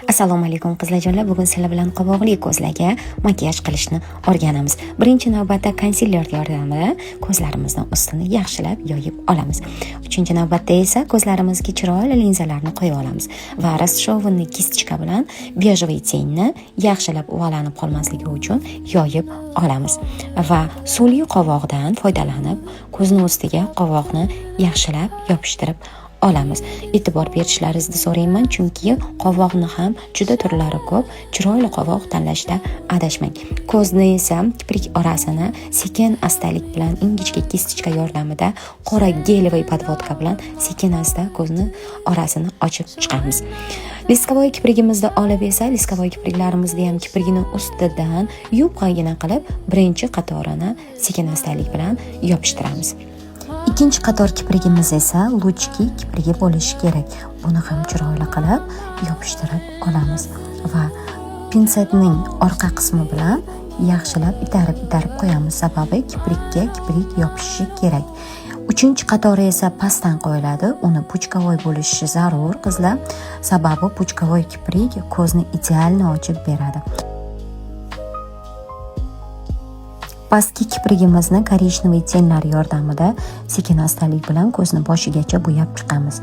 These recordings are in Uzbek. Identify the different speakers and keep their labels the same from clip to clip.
Speaker 1: Assalomu alaykum qizlarjonlar. Bugun sizlar bilan qovoqli ko'zlarga makiyaj qilishni o'rganamiz. Birinchi navbatda konsiler yordamida ko'zlarimizning ustini yaxshilab yoyib olamiz. Uchinchi navbatda esa ko'zlarimizga chiroyli linzalarni qo'yib olamiz va расширенный kistочка bilan bejvoy tengni yaxshilab uvalanib qolmasligi uchun yoyib olamiz va suli qovoqdan foydalanib ko'zning ustiga qovoqni yaxshilab yopishtirib olamiz. E'tibor berishlaringizni so'rayman, chunki qovoqni ham juda turlari ko'p. Chiroyli qovoq tanlashda adashmang. Ko'zni esa kiprik orasini sekin astalik bilan ingichka kistочка yordamida qora gelvoy podvodka bilan sekin asta ko'zni orasini ochib chiqamiz. Liskovoy kiprigimizni olib esa liskovoy kipriklarimizni ham kiprigini ustidan yupqagina qilib birinchi qatorini sekin astalik bilan yopishtiramiz. Ikkinchi qator kiprigimiz esa luchki kiprigi bo'lishi kerak. Buni ham chiroyli qilib yopishtirib olamiz va pinsetning orqa qismi bilan yaxshilab itarib qo'yamiz, sababi kiprikka kiprik yopishi kerak. Uchinchi qatori esa pastdan qo'yiladi. Uni puchkavoy bo'lishi zarur qizlar, sababi puchkavoy kiprik ko'zni idealni ochib beradi. Pastki kiprigimizni korishnovoy tenlar yordamida sekin astalik bilan ko'zni boshigacha bo'yab chiqamiz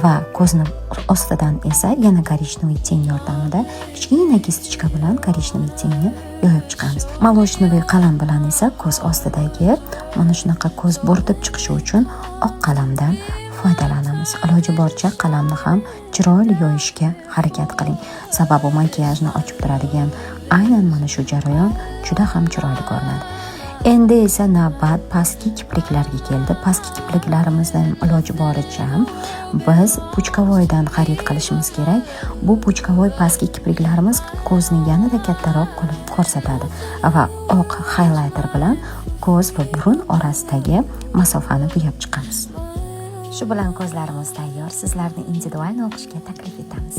Speaker 1: va ko'zni ostidan esa yana korishnovoy ten yordamida kichkina kistочка bilan korishnovoy tenni yoyib chiqamiz. Moloshnavoy qalam bilan esa ko'z ostidagi mana shunaqa ko'z bo'rtib chiqishi uchun oq qalamdan foydalanamiz. Iloji boricha qalamni ham chiroyli yoyishga harakat qiling, sababi makiyajni ochib turadigan aynan mana shu jarayon juda ham chiroyli ko'rinadi. Endi esa navbat pastki kipriklarga keldi. Pastki kipriklarimizni iloji boricha biz puchkavoydan xarid qilishimiz kerak. Bu puchkavoy pastki kipriklarimiz ko'zni yanada kattaroq qilib ko'rsatadi va oq highlighter bilan ko'z va burun orasidagi masofani bo'yab chiqamiz. Shu bilan ko'zlarimiz tayyor. Sizlarni individual o'qishga taklif etamiz.